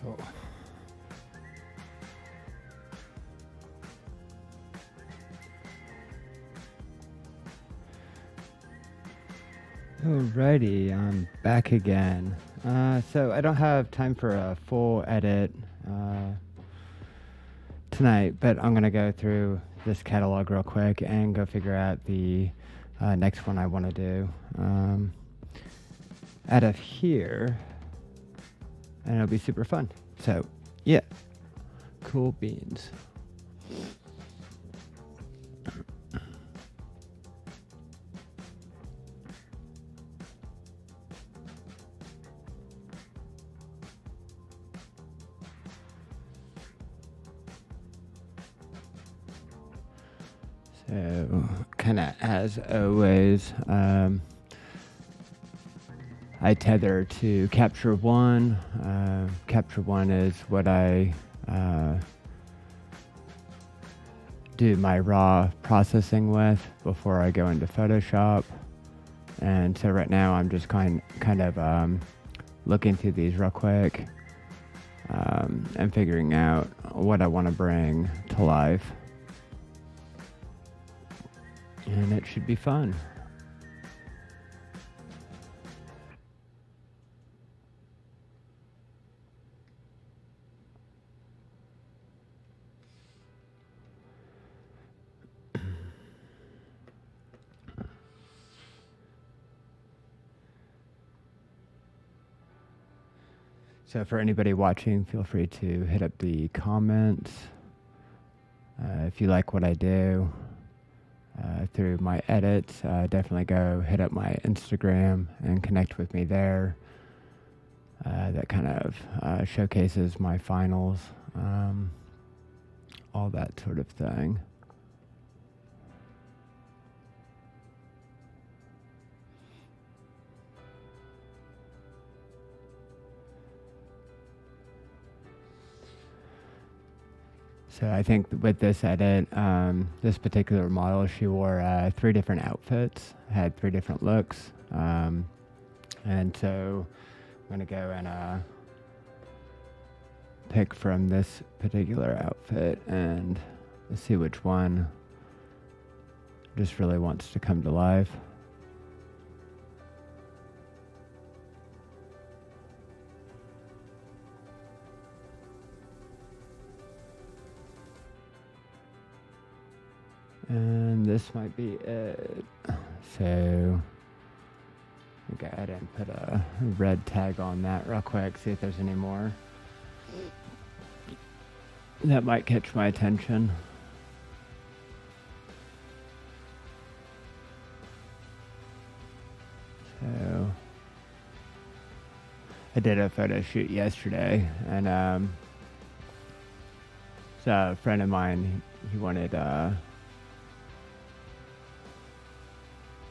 Oh. Alrighty, I'm back again. So I don't have time for a full edit tonight, but I'm gonna go through this catalog real quick and go figure out the next one I want to do out of here, and it'll be super fun. So yeah, cool beans. So, kind of as always, I tether to Capture One. Capture One is what I do my raw processing with before I go into Photoshop. And so right now I'm just kind of looking through these real quick and figuring out what I want to bring to life. And it should be fun. So for anybody watching, feel free to hit up the comments if you like what I do. Through my edits, definitely go hit up my Instagram and connect with me there. That kind of showcases my finals, all that sort of thing. So I think with this edit, this particular model, she wore 3 different outfits, had 3 different looks. And so I'm going to go and pick from this particular outfit and see which one just really wants to come to life. And this might be it. So I'll go ahead and put a red tag on that real quick, see if there's any more that might catch my attention. So I did a photo shoot yesterday, and so a friend of mine, he wanted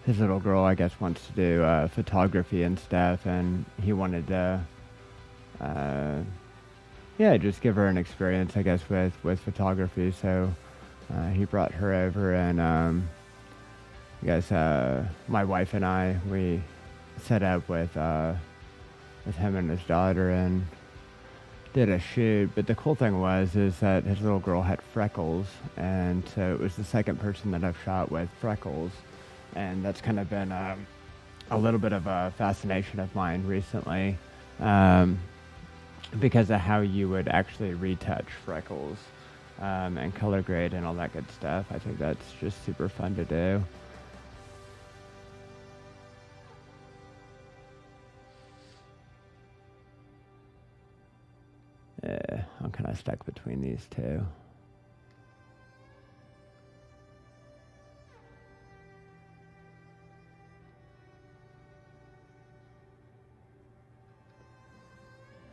his little girl, I guess, wants to do photography and stuff, and he wanted to, just give her an experience, I guess, with photography. So he brought her over, and I guess my wife and I, we set up with him and his daughter and did a shoot. But the cool thing is that his little girl had freckles, and so it was the second person that I've shot with freckles. And that's kind of been a little bit of a fascination of mine recently, because of how you would actually retouch freckles and color grade and all that good stuff. I think that's just super fun to do. I'm kind of stuck between these two.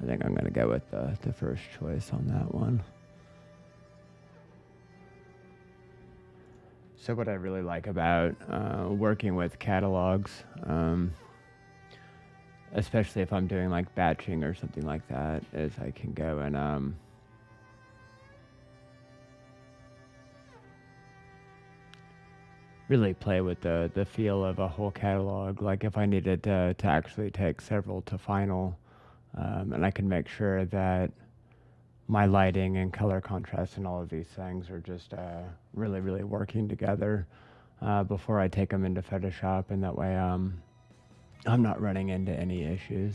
I think I'm going to go with the first choice on that one. So what I really like about working with catalogs, especially if I'm doing like batching or something like that, is I can go and really play with the feel of a whole catalog. Like if I needed to actually take several to final, and I can make sure that my lighting and color contrast and all of these things are just really, really working together before I take them into Photoshop, and that way I'm not running into any issues.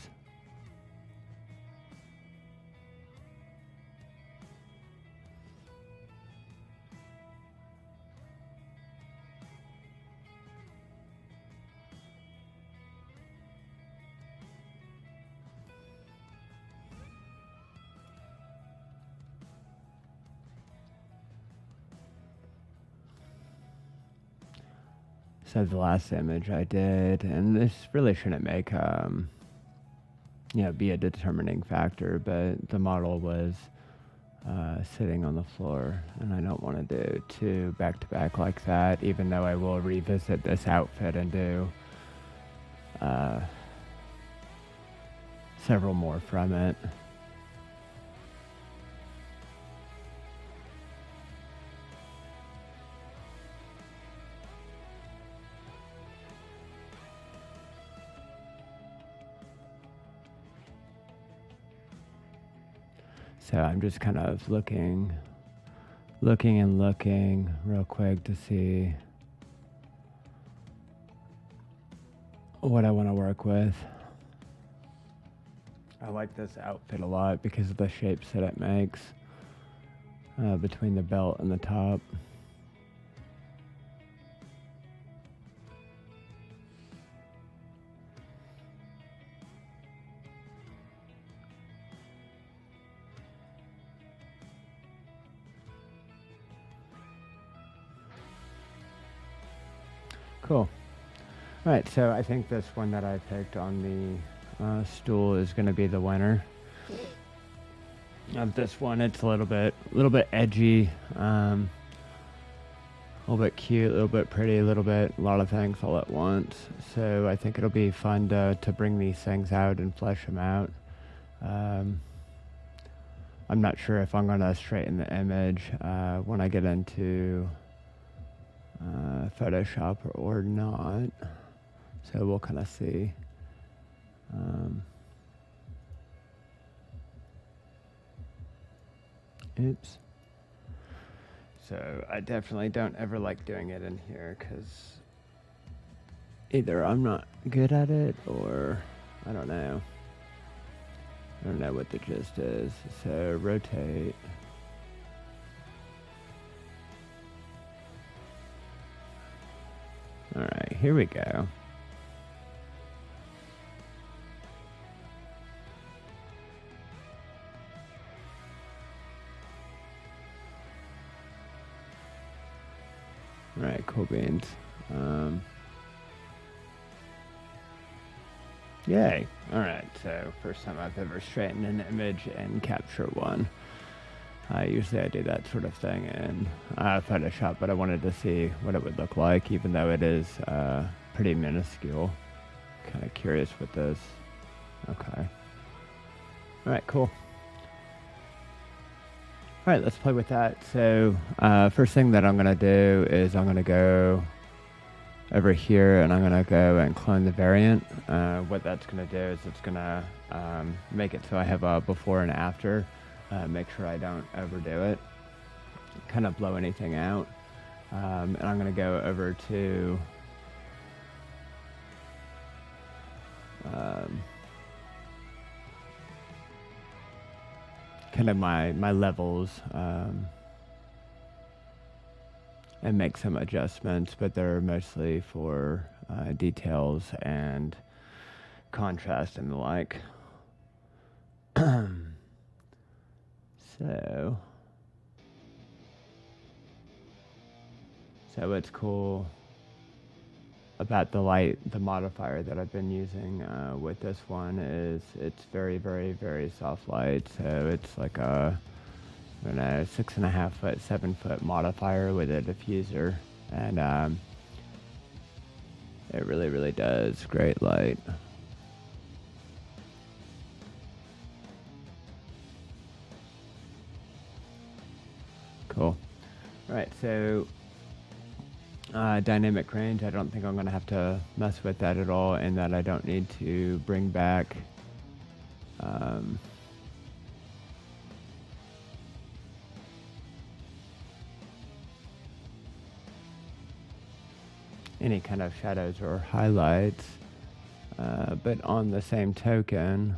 So the last image I did, and this really shouldn't make be a determining factor, but the model was sitting on the floor, and I don't want to do two back to back like that, even though I will revisit this outfit and do several more from it. So I'm just kind of looking real quick to see what I want to work with. I like this outfit a lot because of the shapes that it makes between the belt and the top. Cool. All right, so I think this one that I picked on the stool is going to be the winner. Of this one, it's a little bit edgy, a little bit cute, a little bit pretty, a lot of things all at once. So I think it'll be fun to bring these things out and flesh them out. I'm not sure if I'm going to straighten the image when I get into Photoshop or not, so we'll kind of see. Oops. So I definitely don't ever like doing it in here because either I'm not good at it or I don't know what the gist is. So rotate. All right, here we go. All right, cool beans. Yay. All right, so first time I've ever straightened an image in Capture One. Usually I do that sort of thing in Photoshop, but I wanted to see what it would look like, even though it is pretty minuscule. Kind of curious with this. Okay. All right, cool. All right, let's play with that. So first thing that I'm going to do is I'm going to go over here and I'm going to go and clone the variant. What that's going to do is it's going to make it so I have a before and after. Make sure I don't overdo it, kind of blow anything out. And I'm going to go over to kind of my levels and make some adjustments, but they're mostly for details and contrast and the like. So what's cool about the modifier that I've been using with this one is it's very, very, very soft light. So it's like a, I don't know, 6.5 foot, 7 foot modifier with a diffuser. And it really, really does great light. Cool. All right, so dynamic range, I don't think I'm going to have to mess with that at all, and that I don't need to bring back any kind of shadows or highlights. But on the same token,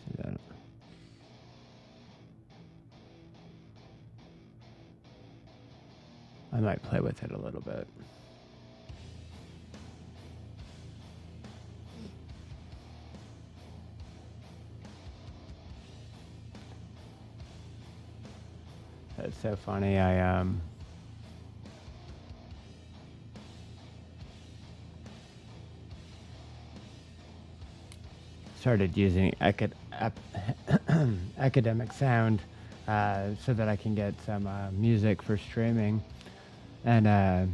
see that? I might play with it a little bit. It's so funny. I started using academic sound so that I can get some music for streaming. And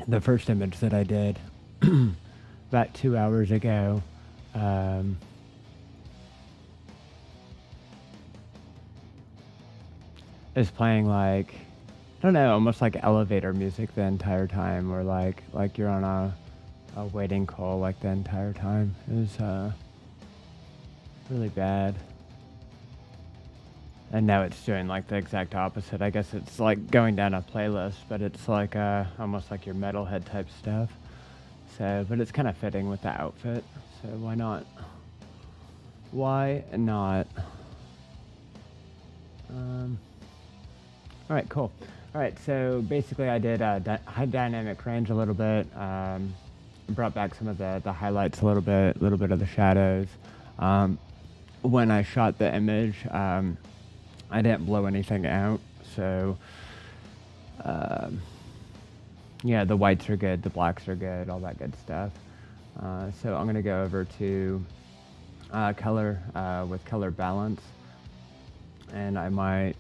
the first image that I did about 2 hours ago is playing like, I don't know, almost like elevator music the entire time, or like you're on a waiting call like the entire time. It was really bad. And now it's doing like the exact opposite. I guess it's like going down a playlist, but it's like almost like your metalhead type stuff. So, but it's kind of fitting with the outfit. So why not? Why not? All right, cool. All right, so basically I did high dynamic range a little bit. Brought back some of the highlights a little bit of the shadows. When I shot the image, I didn't blow anything out, so yeah, the whites are good, the blacks are good, all that good stuff. So I'm gonna go over to color with color balance, and I might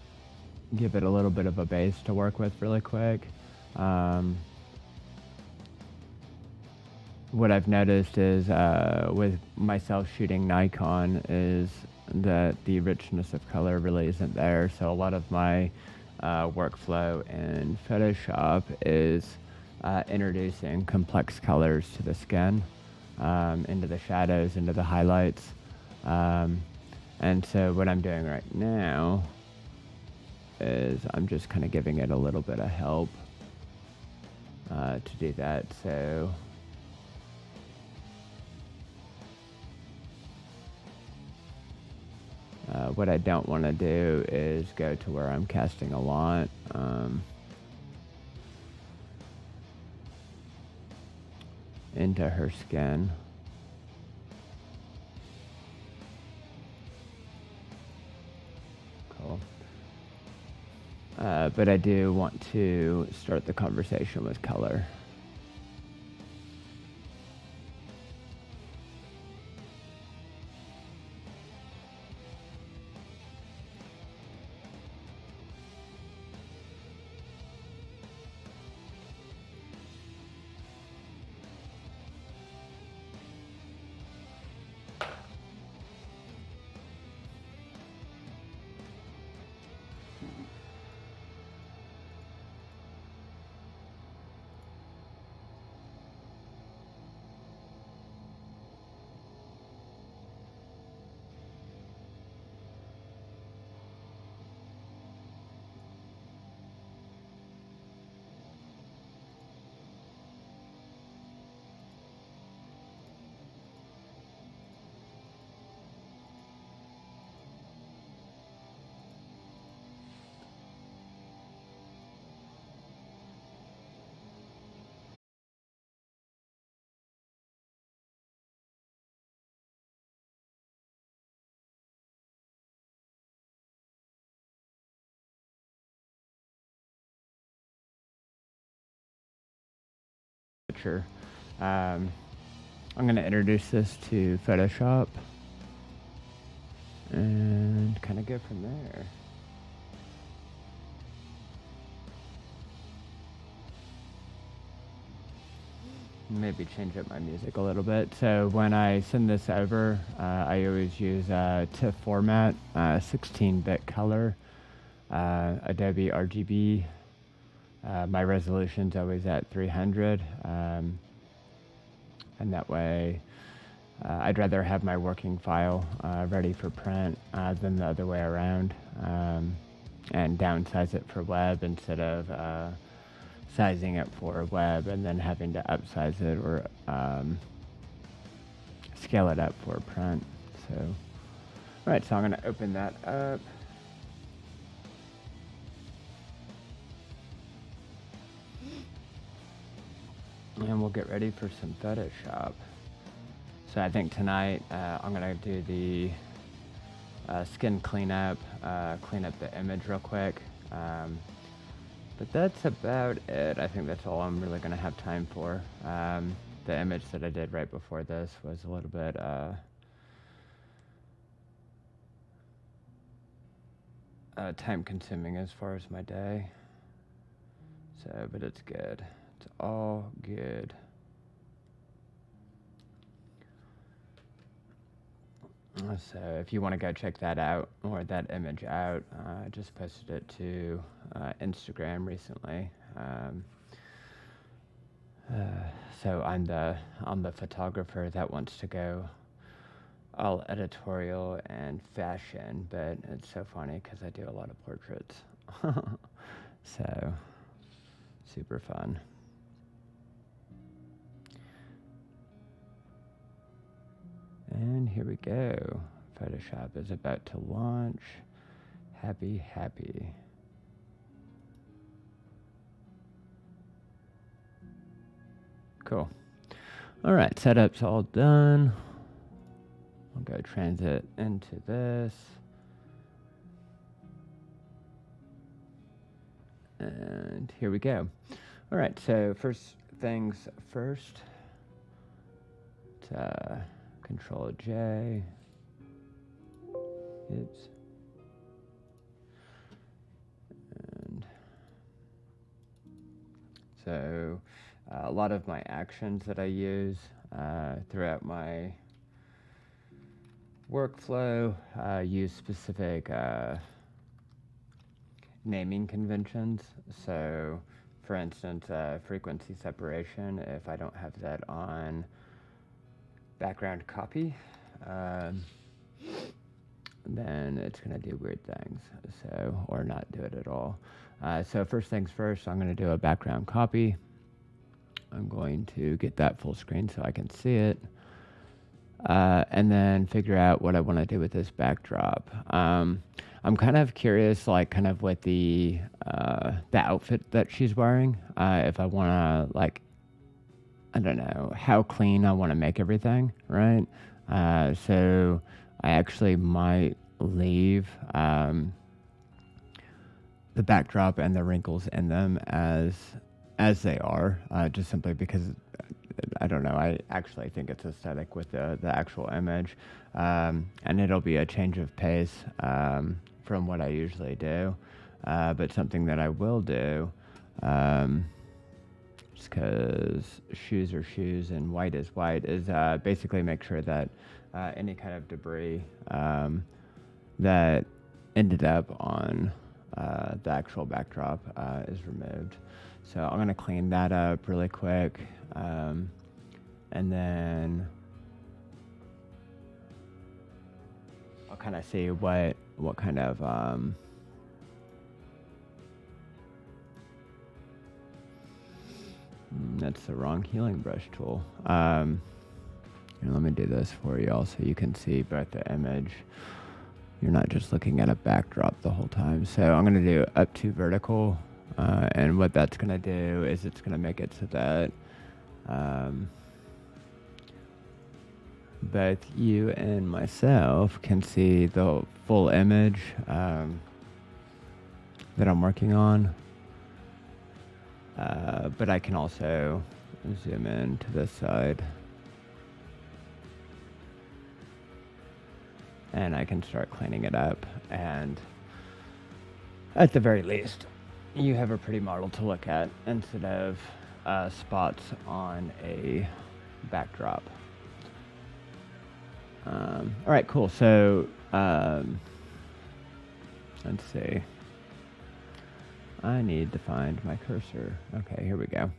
give it a little bit of a base to work with really quick. What I've noticed is with myself shooting Nikon is that the richness of color really isn't there. So a lot of my workflow in Photoshop is introducing complex colors to the skin, into the shadows, into the highlights. And so what I'm doing right now is I'm just kind of giving it a little bit of help to do that. So what I don't want to do is go to where I'm casting a lot. Into her skin. Cool. But I do want to start the conversation with color. Sure. I'm going to introduce this to Photoshop and kind of go from there. Maybe change up my music a little bit. So when I send this over, I always use TIFF format, 16-bit color, Adobe RGB. My resolution's always at 300, and that way I'd rather have my working file ready for print than the other way around, and downsize it for web instead of sizing it for web and then having to upsize it or scale it up for print. So, all right, so I'm going to open that up. And we'll get ready for some Photoshop. So I think tonight I'm going to do the skin cleanup, clean up the image real quick. But that's about it. I think that's all I'm really going to have time for. The image that I did right before this was a little bit time consuming as far as my day. So, but it's good. It's all good. So if you want to go check that out, or that image out, I just posted it to Instagram recently. So I'm the photographer that wants to go all editorial and fashion, but it's so funny because I do a lot of portraits. So super fun. And here we go. Photoshop is about to launch. Happy. Cool. All right, setup's all done. I'll go transit into this. And here we go. All right, so first things first. Control J. Oops. And so a lot of my actions that I use throughout my workflow use specific naming conventions. So for instance, frequency separation, if I don't have that on background copy, then it's going to do weird things, so, or not do it at all. So first things first, I'm going to do a background copy. I'm going to get that full screen so I can see it, and then figure out what I want to do with this backdrop. I'm kind of curious, like, kind of with the outfit that she's wearing, if I want to, like, I don't know how clean I want to make everything, right? So I actually might leave the backdrop and the wrinkles in them as they are, just simply because I don't know. I actually think it's aesthetic with the actual image, and it'll be a change of pace from what I usually do, but something that I will do. Because shoes are shoes and white is white, is basically make sure that any kind of debris that ended up on the actual backdrop is removed. So I'm going to clean that up really quick, and then I'll kind of see what kind of that's the wrong healing brush tool. Let me do this for y'all so you can see both the image. You're not just looking at a backdrop the whole time. So I'm going to do up to vertical, and what that's going to do is it's going to make it so that both you and myself can see the full image that I'm working on. But I can also zoom in to this side, and I can start cleaning it up, and at the very least you have a pretty model to look at instead of spots on a backdrop. All right, cool. So let's see. I need to find my cursor. Okay, here we go.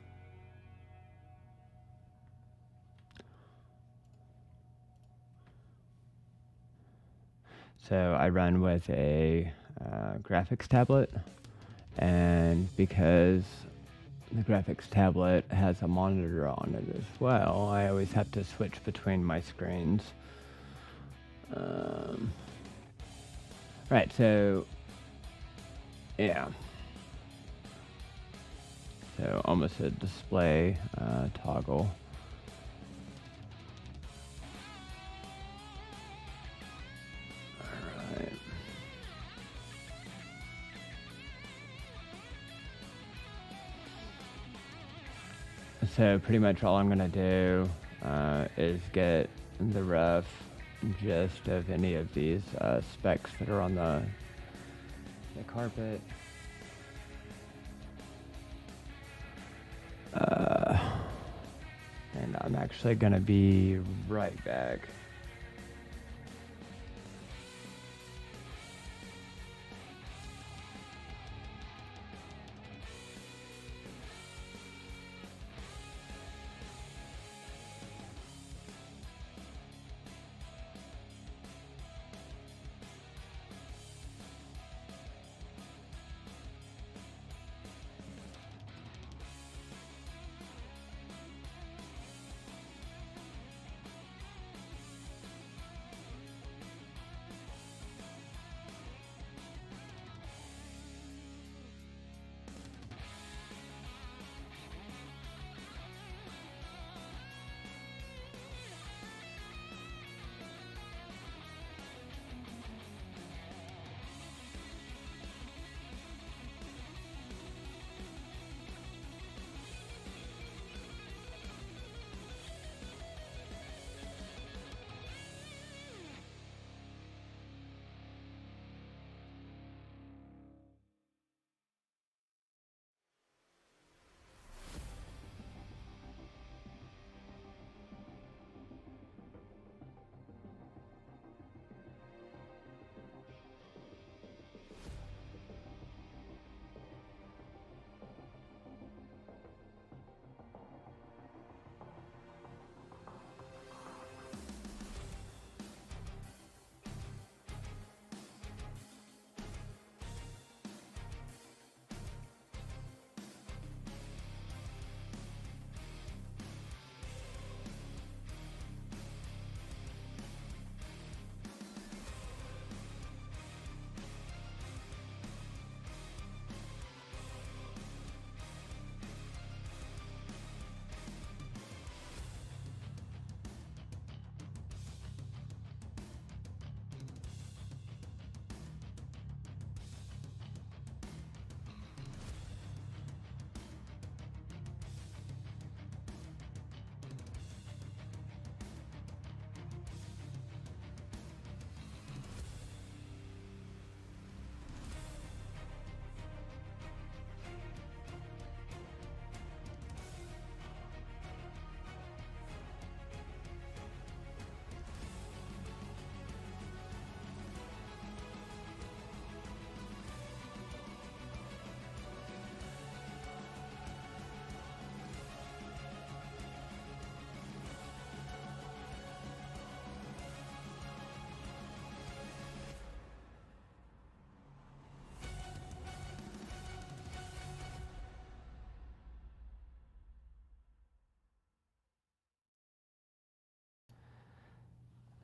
So I run with a graphics tablet, and because the graphics tablet has a monitor on it as well. I always have to switch between my screens. Right, so yeah. So almost a display toggle. Alright. So pretty much all I'm going to do is get the rough gist of any of these specs that are on the carpet. And I'm actually going to be right back.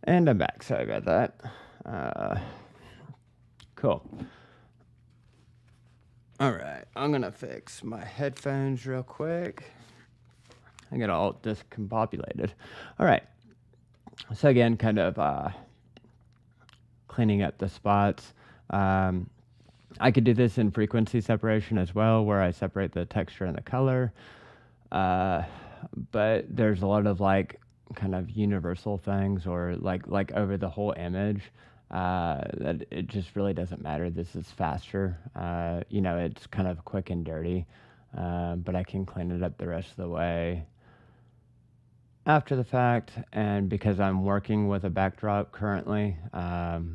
And I'm back. Sorry about that. Cool. All right. I'm going to fix my headphones real quick. I get all discombobulated. All right. So again, kind of cleaning up the spots. I could do this in frequency separation as well, where I separate the texture and the color. But there's a lot of like kind of universal things, or like over the whole image, that it just really doesn't matter. This is faster. It's kind of quick and dirty, but I can clean it up the rest of the way after the fact. And because I'm working with a backdrop currently,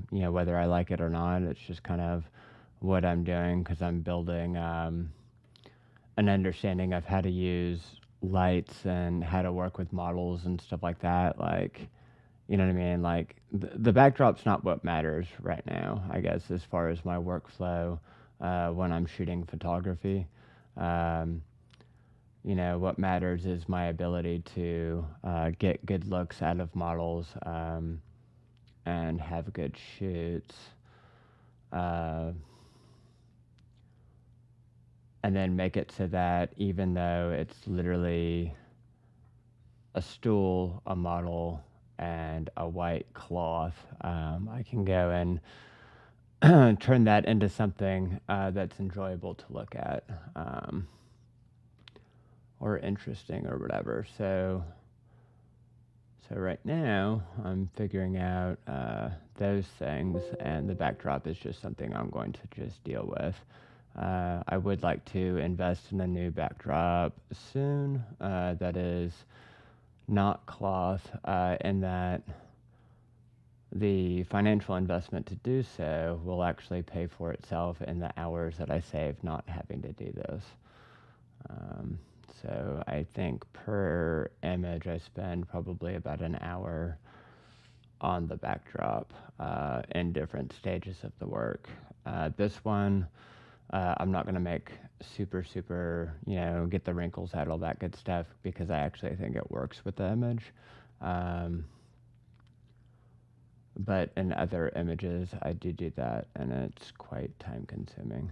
whether I like it or not, it's just kind of what I'm doing, because I'm building an understanding of how to use lights and how to work with models and stuff like that. Like, you know what I mean? Like the backdrop's not what matters right now, I guess, as far as my workflow when I'm shooting photography. what matters is my ability to get good looks out of models and have good shoots. And then make it so that even though it's literally a stool, a model, and a white cloth, I can go and turn that into something that's enjoyable to look at or interesting or whatever. So right now I'm figuring out those things, and the backdrop is just something I'm going to just deal with. I would like to invest in a new backdrop soon that is not cloth, in that the financial investment to do so will actually pay for itself in the hours that I save not having to do this. So I think per image I spend probably about an hour on the backdrop in different stages of the work. This one, I'm not going to make super, get the wrinkles out, all that good stuff, because I actually think it works with the image. But in other images, I do that, and it's quite time consuming.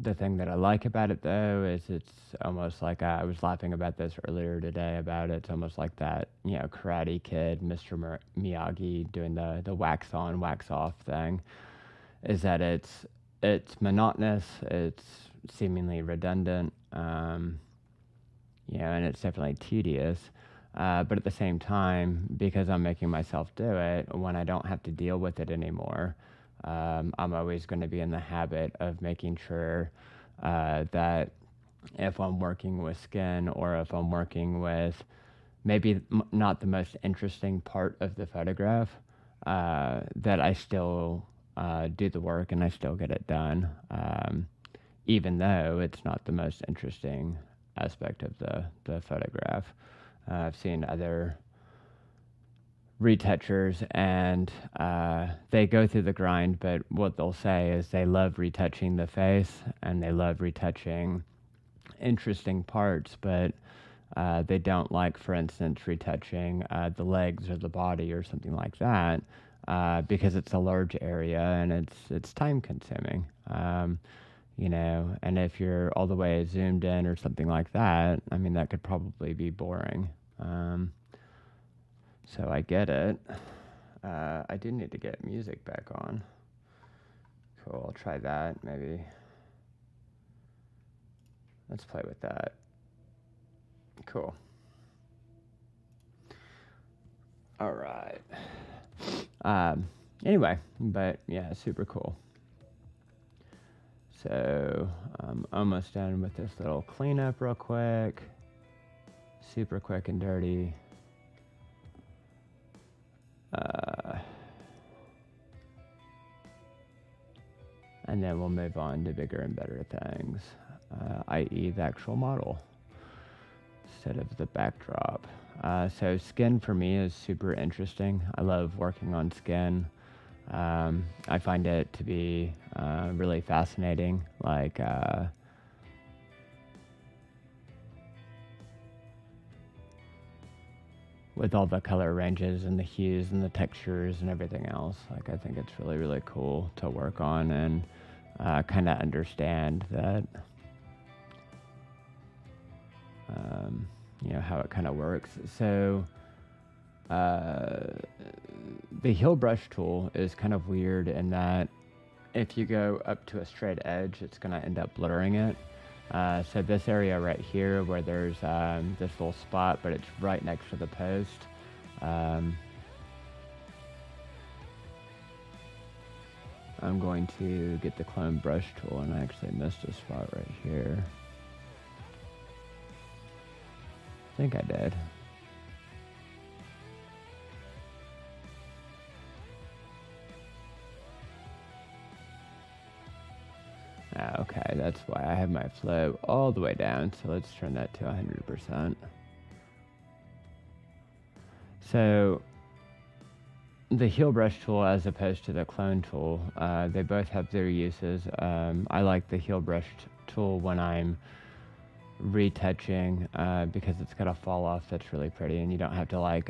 The thing that I like about it, though, is it's almost like I was laughing about this earlier today about it's almost like that, Karate Kid, Mr. Miyagi doing the wax on, wax off thing, is that it's monotonous, it's seemingly redundant, and it's definitely tedious. But at the same time, because I'm making myself do it, when I don't have to deal with it anymore, I'm always going to be in the habit of making sure that if I'm working with skin, or if I'm working with maybe not the most interesting part of the photograph, that I still do the work and I still get it done, even though it's not the most interesting aspect of the photograph. I've seen other retouchers, and they go through the grind, but what they'll say is they love retouching the face and they love retouching interesting parts, but they don't like, for instance, retouching the legs or the body or something like that, because it's a large area and it's time consuming. And if you're all the way zoomed in or something like that, I mean, that could probably be boring. So I get it. I do need to get music back on. Cool, I'll try that, maybe. Let's play with that. Cool. All right. Anyway, but yeah, super cool. So I'm almost done with this little cleanup real quick. Super quick and dirty. And then we'll move on to bigger and better things, i.e. the actual model instead of the backdrop. So skin for me is super interesting. I love working on skin. I find it to be really fascinating. Like, with all the color ranges and the hues and the textures and everything else. Like, I think it's really, really cool to work on and kind of understand that, how it kind of works. So the heel brush tool is kind of weird in that if you go up to a straight edge, it's going to end up blurring it. So this area right here where there's this little spot, but it's right next to the post. I'm going to get the clone brush tool, and I actually missed a spot right here. I think I did. Okay, that's why I have my flow all the way down, so let's turn that to 100%. So the heel brush tool as opposed to the clone tool, they both have their uses. I like the heel brush tool when I'm retouching because it's got a fall off that's really pretty, and you don't have to like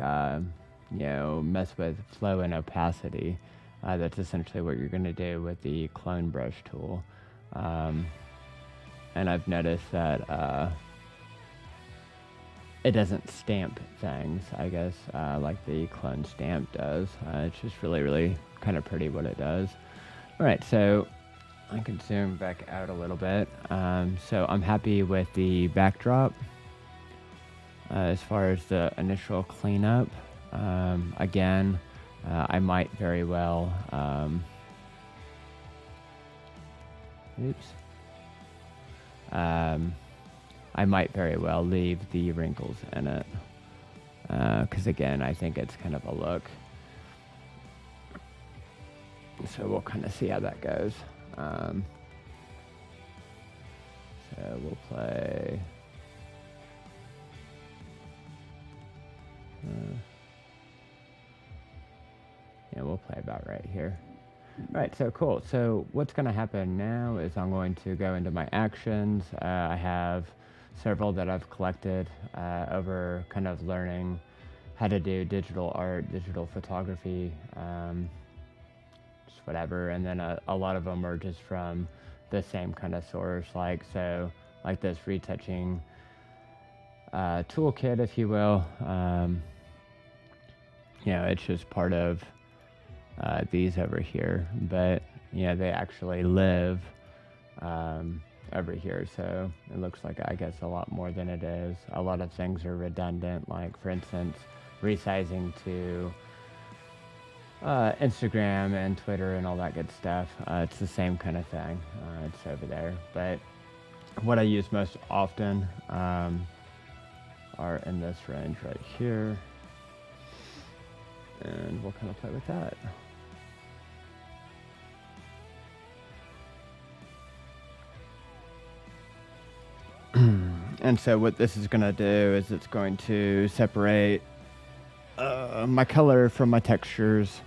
mess with flow and opacity. That's essentially what you're going to do with the clone brush tool. And I've noticed that it doesn't stamp things, I guess, like the clone stamp does. It's just really, really kind of pretty what it does. All right, so I can zoom back out a little bit. So I'm happy with the backdrop. As far as the initial cleanup, again, I might very well, I might very well leave the wrinkles in it. Because again, I think it's kind of a look. So we'll kind of see how that goes. So we'll play. Yeah, we'll play about right here. All right, so cool. So what's going to happen now is I'm going to go into my actions. I have several that I've collected over kind of learning how to do digital art, digital photography, just whatever. And then a lot of them are just from the same kind of source, like this retouching toolkit, if you will. It's just part of these over here, but they actually live over here, so it looks like, I guess, a lot more than it is. A lot of things are redundant, like for instance resizing to Instagram and Twitter and all that good stuff. It's the same kind of thing. It's over there, but what I use most often are in this range right here, and we'll kind of play with that. And so what this is going to do is it's going to separate my color from my textures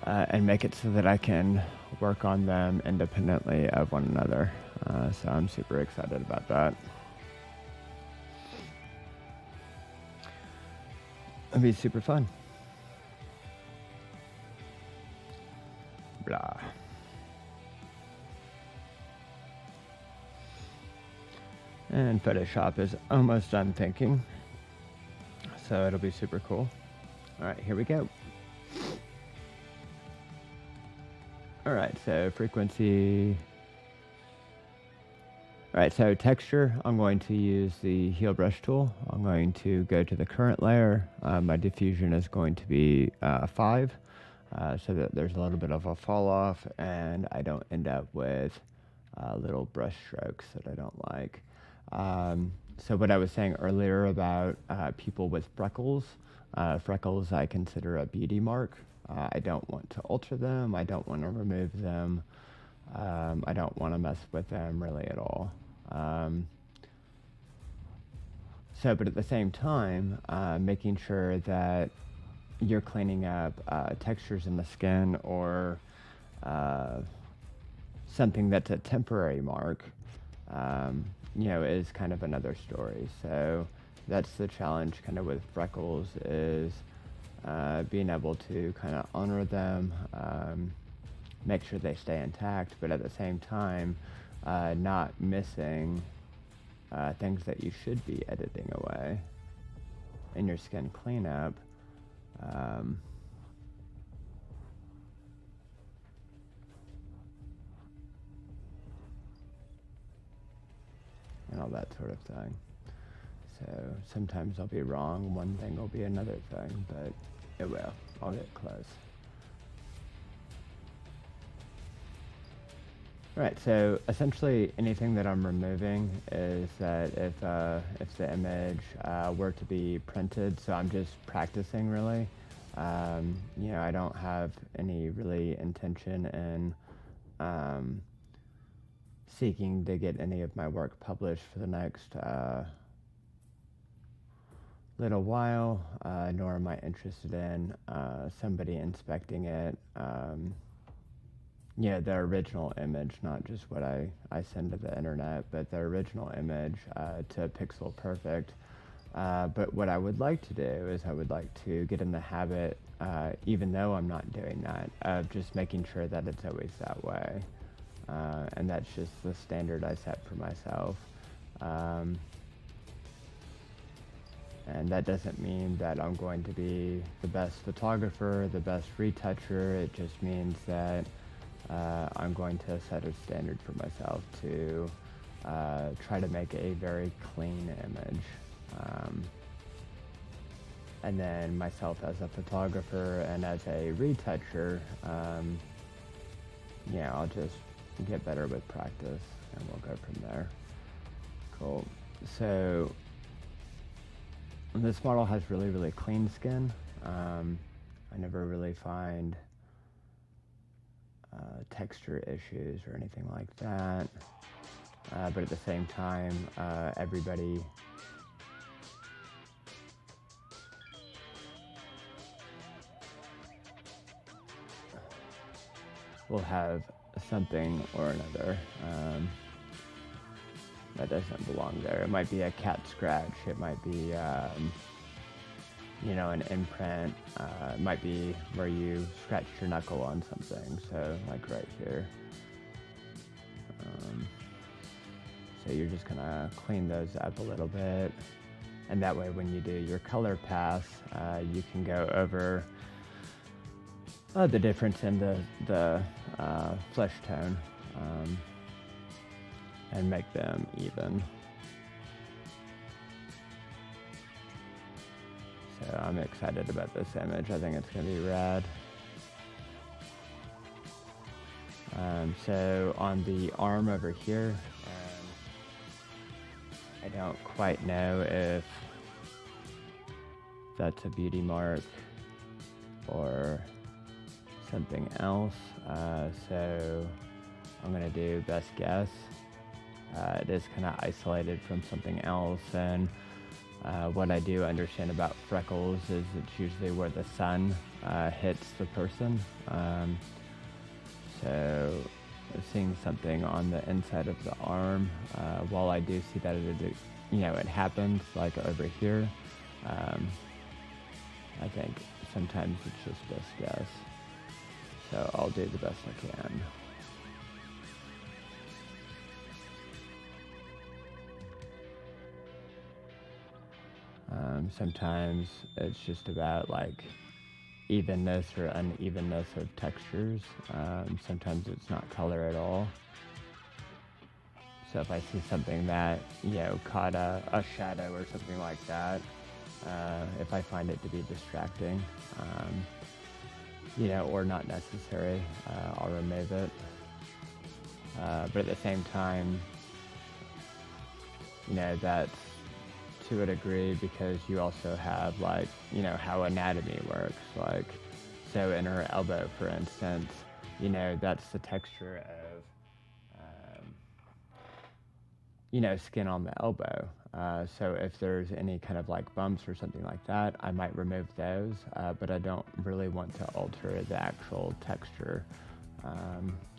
and make it so that I can work on them independently of one another. So I'm super excited about that. It'll be super fun. Blah. And Photoshop is almost done thinking, so it'll be super cool. All right, here we go. All right, so frequency. All right, so texture, I'm going to use the heel brush tool. I'm going to go to the current layer. My diffusion is going to be 5, so that there's a little bit of a fall off and I don't end up with little brush strokes that I don't like. So what I was saying earlier about people with freckles, freckles I consider a beauty mark. I don't want to alter them. I don't want to remove them. I don't want to mess with them really at all. But at the same time, making sure that you're cleaning up textures in the skin or something that's a temporary mark, is kind of another story. So that's the challenge kind of with freckles, is being able to kind of honor them, make sure they stay intact, but at the same time, not missing things that you should be editing away in your skin cleanup. And all that sort of thing. So sometimes I'll be wrong, one thing will be another thing, but it will. I'll get close. Right, so essentially anything that I'm removing is that if the image were to be printed, so I'm just practicing really. I don't have any really intention in seeking to get any of my work published for the next little while, nor am I interested in somebody inspecting it the original image, not just what I send to the internet, but the original image to pixel perfect. But what I would like to do is I would like to get in the habit, even though I'm not doing that, of just making sure that it's always that way. And that's just the standard I set for myself. And that doesn't mean that I'm going to be the best photographer, the best retoucher. It just means that I'm going to set a standard for myself to try to make a very clean image. And then myself as a photographer and as a retoucher, I'll just get better with practice and we'll go from there. Cool. So this model has really, really clean skin. I never really find texture issues or anything like that. But at the same time, everybody will have something or another that doesn't belong there. It might be a cat scratch. It might be, an imprint. It might be where you scratched your knuckle on something. So like right here. So you're just gonna clean those up a little bit. And that way when you do your color pass, you can go over the difference in the flesh tone and make them even. So I'm excited about this image. I think it's going to be rad. So on the arm over here, I don't quite know if that's a beauty mark or something else, so I'm gonna do best guess. It is kind of isolated from something else, and what I do understand about freckles is it's usually where the sun hits the person. So seeing something on the inside of the arm, while I do see that it happens like over here, I think sometimes it's just best guess. So I'll do the best I can. Sometimes it's just about like evenness or unevenness of textures. Sometimes it's not color at all. So if I see something that, caught a shadow or something like that, if I find it to be distracting, or not necessary, I'll remove it. But at the same time, that's to a degree because you also have how anatomy works. Like, so in her elbow, for instance, that's the texture of, skin on the elbow. So if there's any kind of like bumps or something like that, I might remove those, but I don't really want to alter the actual texture.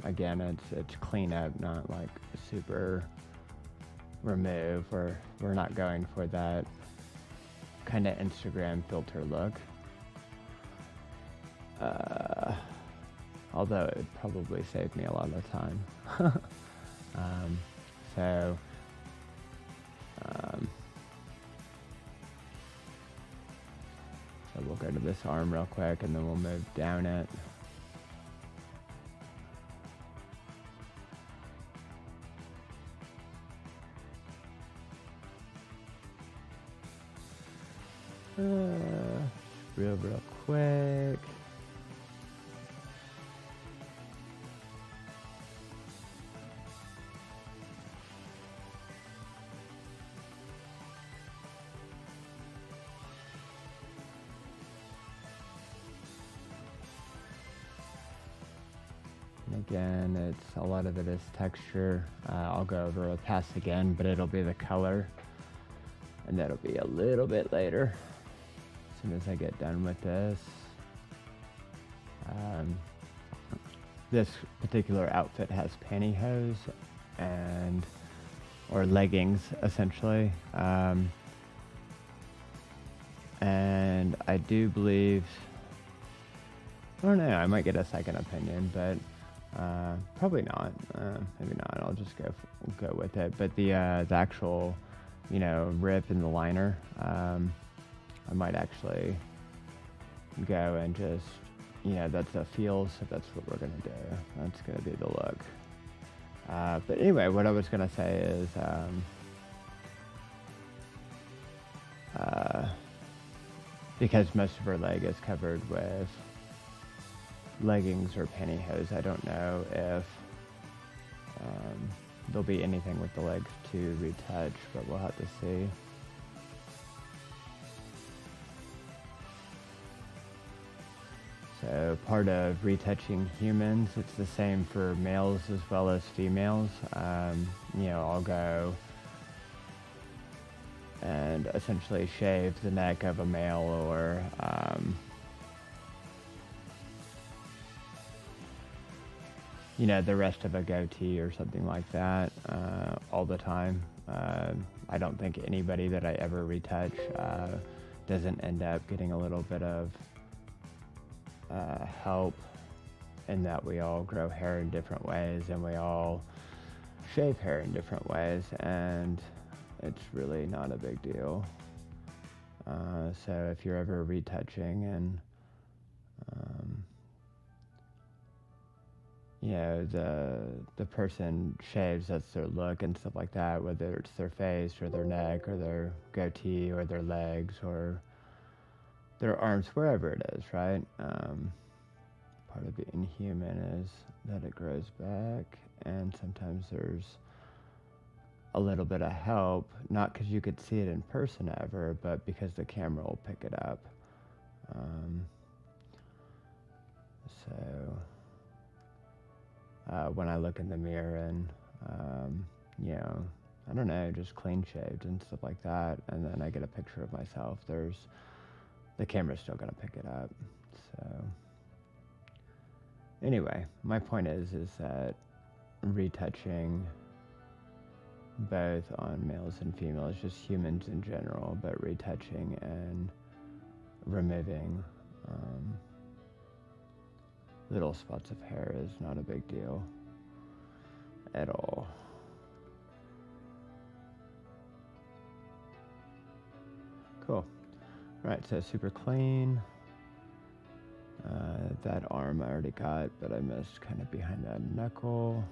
Again, it's clean up, not like super remove, or we're not going for that kind of Instagram filter look. Although it would probably save me a lot of time. So we'll go to this arm real quick and then we'll move down it. Real quick. And again, a lot of it is texture. I'll go over a pass again, but it'll be the color, and that'll be a little bit later. As soon as I get done with this, this particular outfit has pantyhose and or leggings essentially, and I do believe, I don't know, I might get a second opinion, but probably not. Maybe not. I'll just go with it. But the actual, rip in the liner, I might actually go and just, that's a feel, so that's what we're gonna do. That's gonna be the look. But anyway, what I was gonna say is, because most of her leg is covered with leggings or pantyhose, I don't know if there'll be anything with the legs to retouch, but we'll have to see. So part of retouching humans, it's the same for males as well as females. I'll go and essentially shave the neck of a male, or the rest of a goatee or something like that, all the time. I don't think anybody that I ever retouch doesn't end up getting a little bit of help, in that we all grow hair in different ways and we all shave hair in different ways, and it's really not a big deal. So if you're ever retouching and the person shaves, that's their look and stuff like that, whether it's their face or their neck or their goatee or their legs or their arms, wherever it is, right? Part of being human is that it grows back, and sometimes there's a little bit of help, not because you could see it in person ever, but because the camera will pick it up. When I look in the mirror and, I don't know, just clean shaved and stuff like that, and then I get a picture of myself, the camera's still going to pick it up. So anyway, my point is that retouching, both on males and females, just humans in general, but retouching and removing little spots of hair is not a big deal at all. Cool. Right, so super clean. That arm I already got, but I missed kind of behind that knuckle.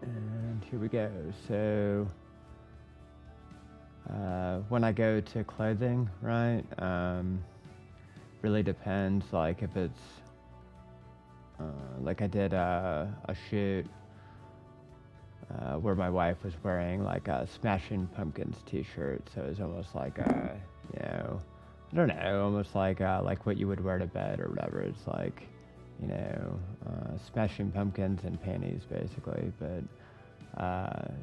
And here we go. So when I go to clothing, right, really depends, like if it's like I did a shoot where my wife was wearing like a Smashing Pumpkins t-shirt, so it was almost like a, I don't know, almost like what you would wear to bed or whatever. It's like, Smashing Pumpkins and panties basically, but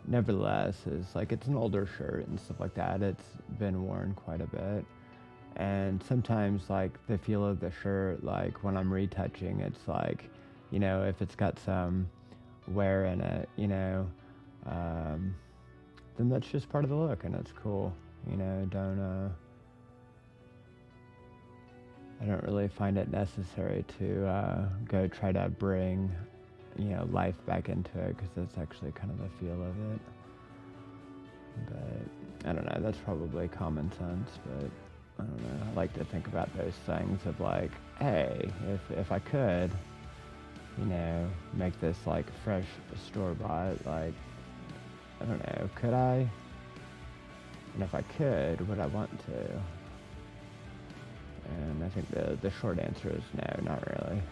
nevertheless, it's an older shirt and stuff like that. It's been worn quite a bit, and sometimes like the feel of the shirt, like when I'm retouching, it's like, if it's got some wear in it, then that's just part of the look, and it's cool. I don't really find it necessary to go try to bring, life back into it, because that's actually kind of the feel of it. But I don't know, that's probably common sense, but I don't know. I like to think about those things of like, hey, if I could, make this like fresh store-bought, like, I don't know, could I? And if I could, would I want to? And I think the short answer is no, not really.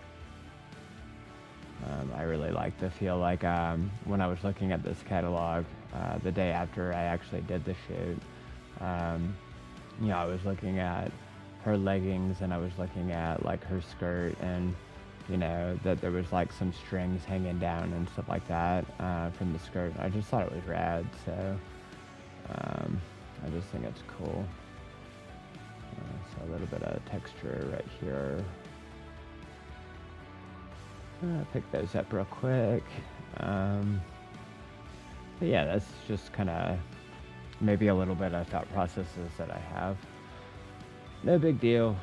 I really like to feel like when I was looking at this catalog the day after I actually did the shoot, I was looking at her leggings, and I was looking at like her skirt, and that there was like some strings hanging down and stuff like that from the skirt. I just thought it was rad, so I just think it's cool. So a little bit of texture right here. Pick those up real quick. But yeah, that's just kind of maybe a little bit of thought processes that I have. No big deal.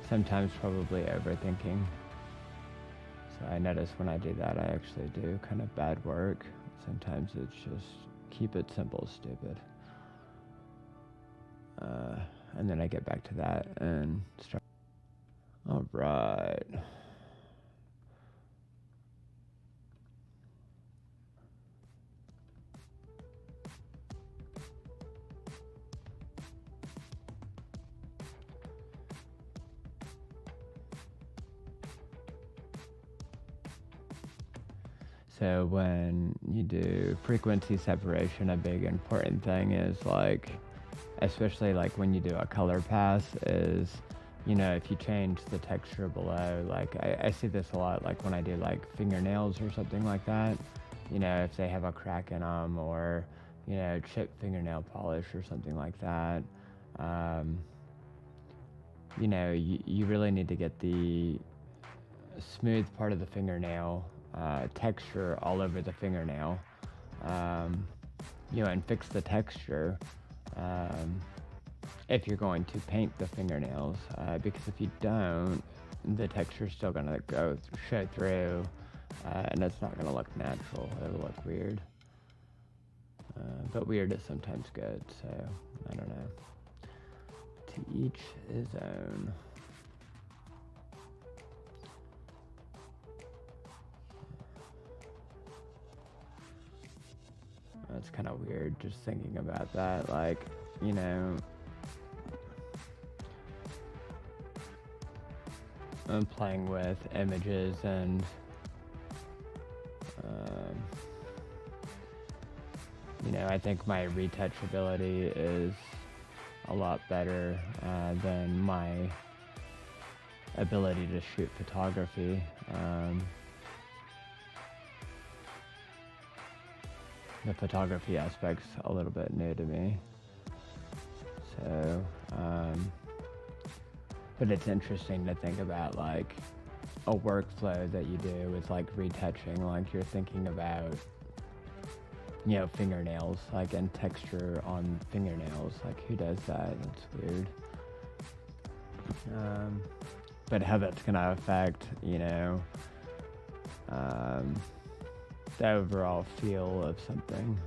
Sometimes probably overthinking. So I notice when I do that, I actually do kind of bad work. Sometimes it's just keep it simple, stupid. And then I get back to that and start. All right. So when you do frequency separation, a big important thing is like, especially like when you do a color pass, is, you know, if you change the texture below, like I see this a lot, like when I do like fingernails or something like that, you know, if they have a crack in them, or, you know, chipped fingernail polish or something like that, you know, you really need to get the smooth part of the fingernail texture all over the fingernail, you know, and fix the texture if you're going to paint the fingernails, because if you don't, the texture's still going to show through, and it's not going to look natural. It'll look weird, but weird is sometimes good, so I don't know. To each his own. It's kind of weird just thinking about that, like, you know, I'm playing with images and you know, I think my retouch ability is a lot better than my ability to shoot photography. The photography aspect's a little bit new to me. So, but it's interesting to think about like a workflow that you do with like retouching, like you're thinking about, you know, fingernails, like, and texture on fingernails, like who does that? It's weird. But how that's gonna affect, you know, the overall feel of something,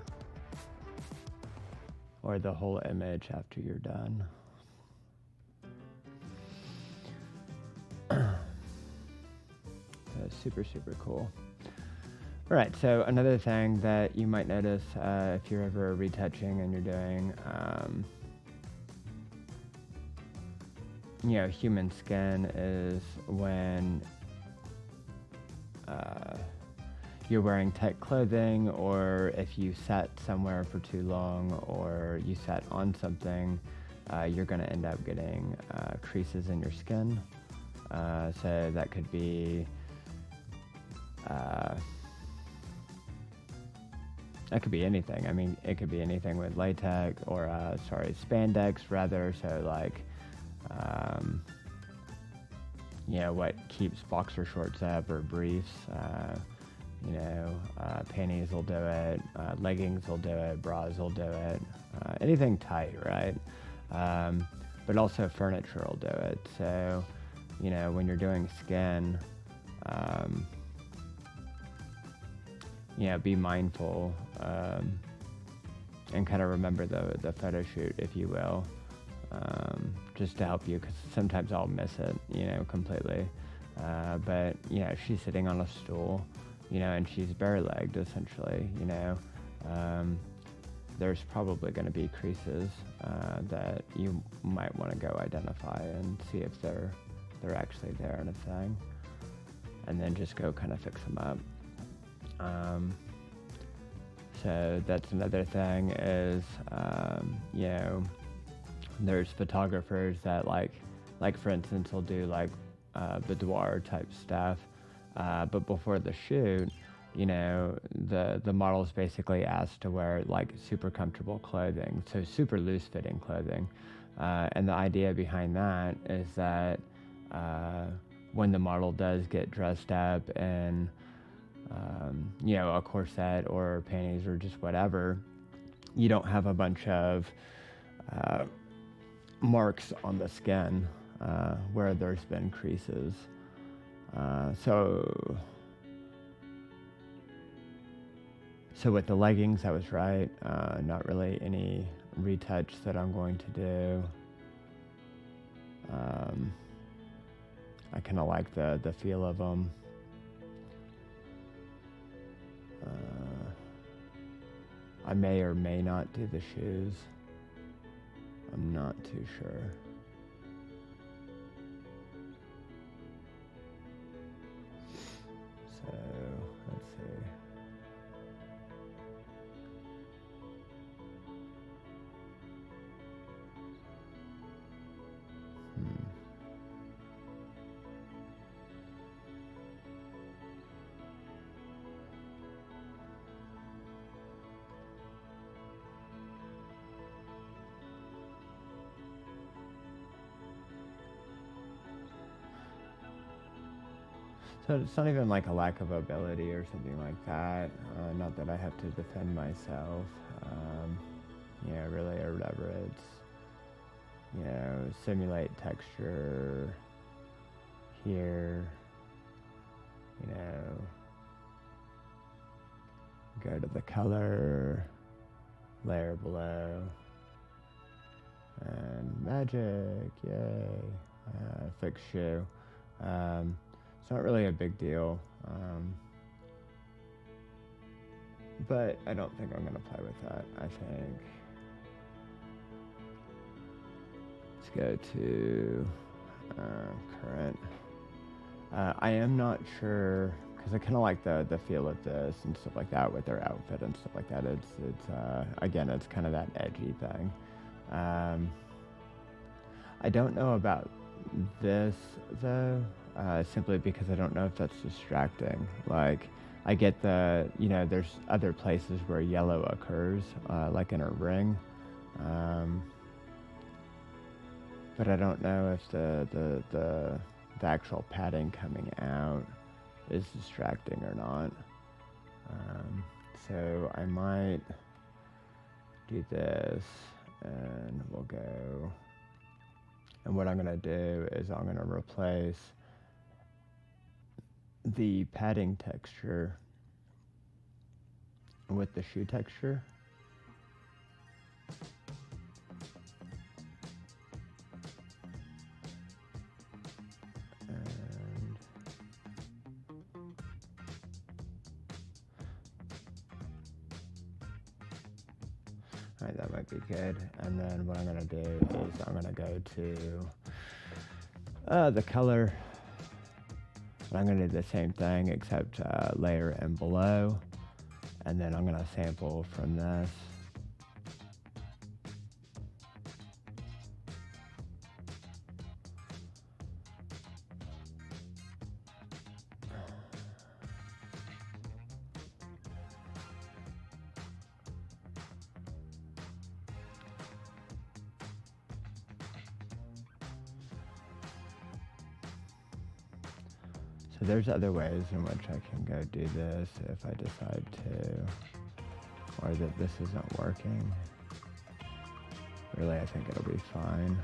or the whole image after you're done. Super, super cool. All right, so another thing that you might notice if you're ever retouching and you're doing, you know, human skin, is when you're wearing tight clothing, or if you sat somewhere for too long, or you sat on something, you're going to end up getting creases in your skin. So that could be anything. I mean, it could be anything with latex, or spandex rather. So like, you know, what keeps boxer shorts up, or briefs. You know, panties will do it, leggings will do it, bras will do it, anything tight, right? But also furniture will do it. So, you know, when you're doing skin, you know, be mindful, and kind of remember the photo shoot, if you will, just to help you, because sometimes I'll miss it, you know, completely. But, you know, she's sitting on a stool, you know, and she's bare-legged, essentially, you know. There's probably going to be creases that you might want to go identify and see if they're actually there and a thing, and then just go kind of fix them up. So that's another thing is, you know, there's photographers that like for instance, will do like boudoir type stuff, but before the shoot, you know, the model's basically asked to wear like super comfortable clothing, so super loose fitting clothing, and the idea behind that is that when the model does get dressed up in, a corset or panties or just whatever, you don't have a bunch of marks on the skin where there's been creases. So with the leggings, I was right. Not really any retouch that I'm going to do. I kind of like the feel of them. I may or may not do the shoes. I'm not too sure. So, let's see. So it's not even like a lack of ability or something like that. Not that I have to defend myself. Really, or whatever. It's, simulate texture here. Go to the color, layer below, and magic, yay. Fix shoe. It's not really a big deal, but I don't think I'm going to play with that. I think let's go to current. I am not sure, because I kind of like the feel of this and stuff like that with their outfit and stuff like that. It's again, it's kind of that edgy thing. I don't know about this though. Simply because I don't know if that's distracting. Like, I get there's other places where yellow occurs, like in a ring, but I don't know if the actual padding coming out is distracting or not. So I might do this, and we'll go. And what I'm gonna do is I'm gonna replace the padding texture with the shoe texture. And alright, that might be good. And then what I'm gonna do is I'm gonna go to the color. I'm going to do the same thing except layer and below, and then I'm going to sample from this. So there's other ways in which I can go do this if I decide to, or that this isn't working. Really, I think it'll be fine.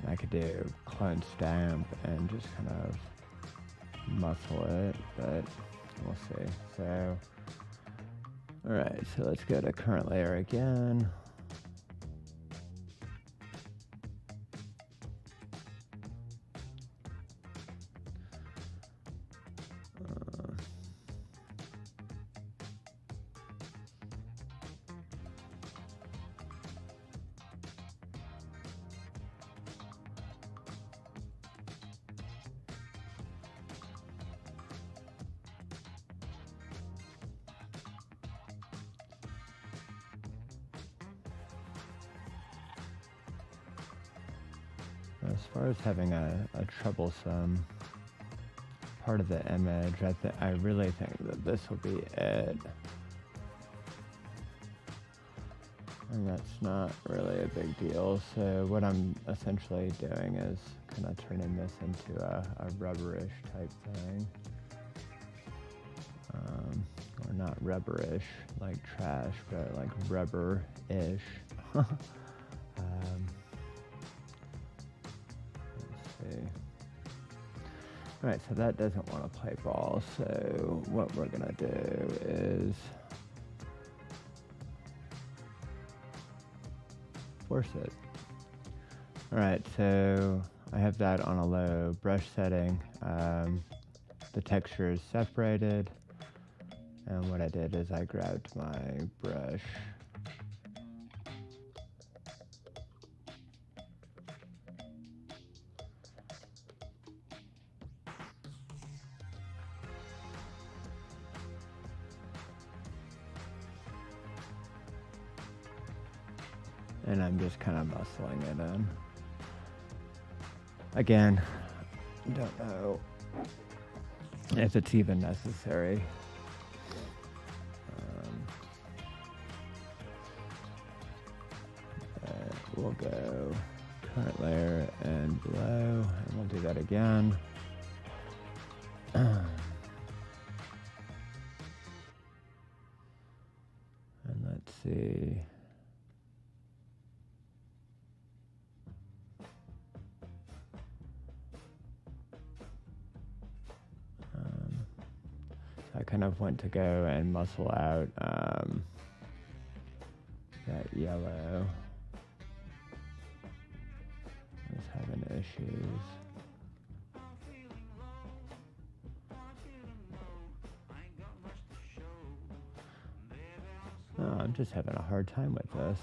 And I could do clone stamp and just kind of muscle it, but we'll see. So, alright, so let's go to current layer again. As far as having a troublesome part of the image, I really think that this will be it. and that's not really a big deal. So what I'm essentially doing is kind of turning this into a rubberish type thing. Or not rubberish like trash, but like rubber-ish. Let's see. Alright, so that doesn't want to play ball, so what we're gonna do is force it. Alright, so I have that on a low brush setting. The texture is separated, and what I did is I grabbed my brush and I'm just kind of muscling it in. Again, don't know if it's even necessary. We'll go current layer and below, and we'll do that again. And let's see. So I kind of went to go and muscle out that yellow. I was having issues. Oh, I'm just having a hard time with this.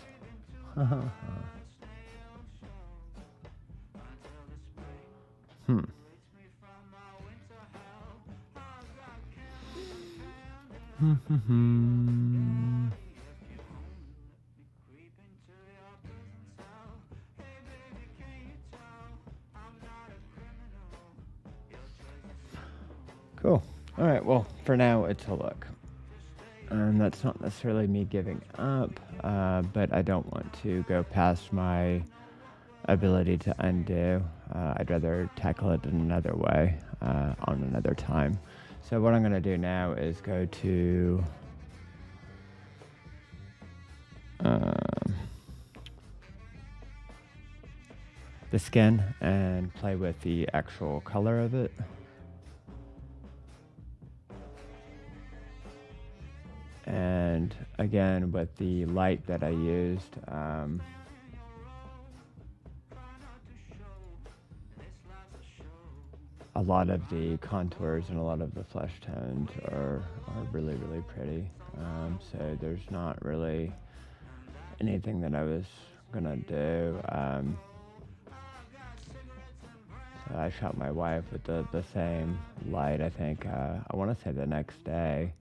Cool. All right, well, for now, it's a look. And that's not necessarily me giving up, but I don't want to go past my ability to undo. I'd rather tackle it in another way, on another time. So what I'm going to do now is go to the skin and play with the actual color of it. And again, with the light that I used, a lot of the contours and a lot of the flesh tones are really, really pretty. So there's not really anything that I was gonna do. So I shot my wife with the same light, I think, I want to say the next day.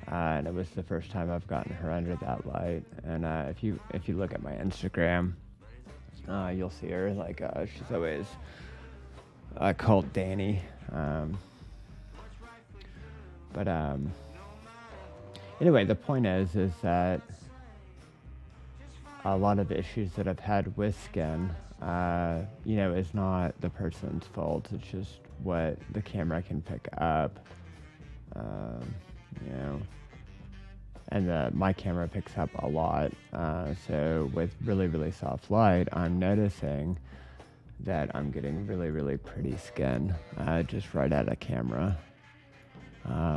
And it was the first time I've gotten her under that light. And if you look at my Instagram, you'll see her, like, she's always called Danny. But anyway, the point is that a lot of issues that I've had with skin, is not the person's fault. It's just what the camera can pick up. And my camera picks up a lot. So with really, really soft light, I'm noticing that I'm getting really, really pretty skin just right out of camera,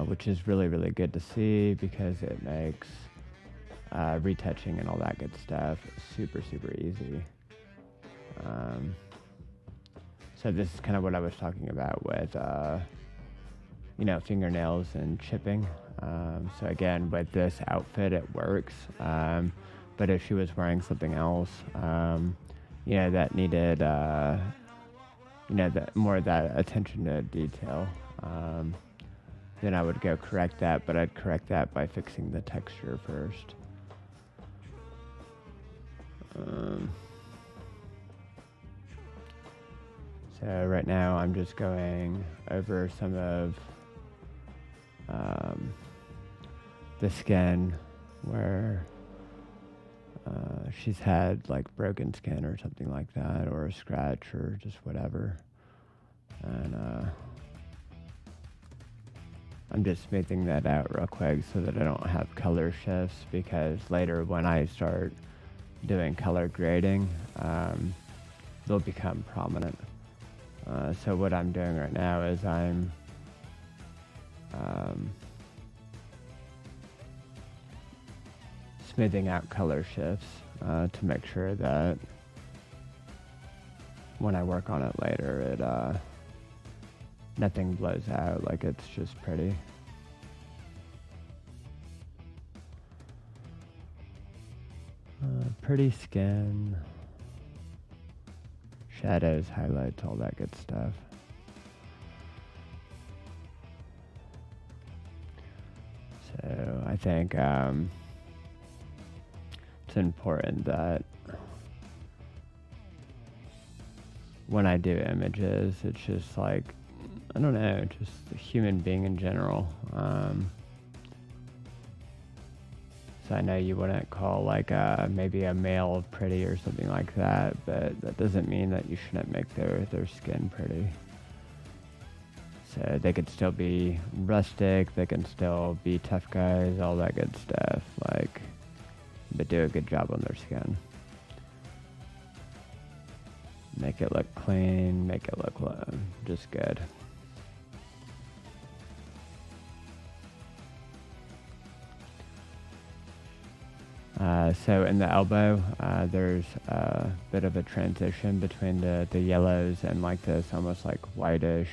which is really, really good to see because it makes retouching and all that good stuff super, super easy. So this is kind of what I was talking about with, fingernails and chipping. So again, with this outfit, it works. But if she was wearing something else, that needed, more of that attention to detail, then I would go correct that, but I'd correct that by fixing the texture first. So right now I'm just going over some of the skin where she's had like broken skin or something like that, or a scratch or just whatever. And I'm just smoothing that out real quick so that I don't have color shifts, because later when I start doing color grading, they'll become prominent. So what I'm doing right now is I'm smoothing out color shifts to make sure that when I work on it later, it nothing blows out, like it's just pretty. Pretty skin, shadows, highlights, all that good stuff. So I think it's important that when I do images, it's just like, I don't know, just a human being in general. So I know you wouldn't call like maybe a male pretty or something like that, but that doesn't mean that you shouldn't make their skin pretty. So they could still be rustic, they can still be tough guys, all that good stuff, like, but do a good job on their skin. Make it look clean, make it look just good. So in the elbow, there's a bit of a transition between the yellows and like this almost like whitish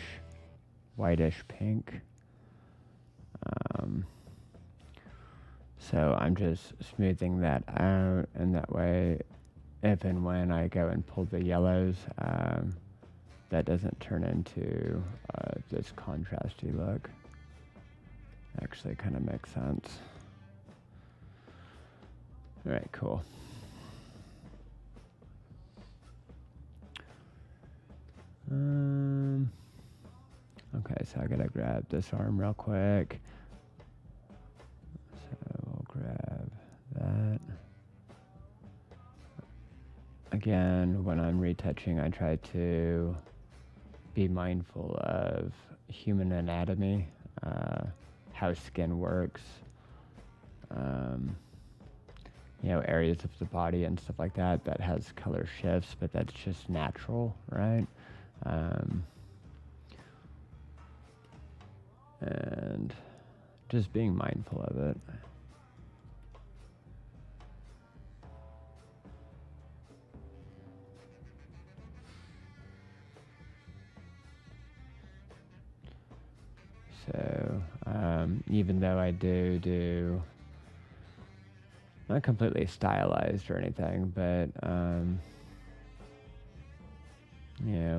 pink. So I'm just smoothing that out, and that way, if and when I go and pull the yellows, that doesn't turn into this contrasty look. Actually kind of makes sense. All right, cool. Okay, so I gotta grab this arm real quick. So we'll grab that. Again, when I'm retouching, I try to be mindful of human anatomy, how skin works, areas of the body and stuff like that has color shifts, but that's just natural, right? And just being mindful of it. So even though I do not completely stylized or anything, but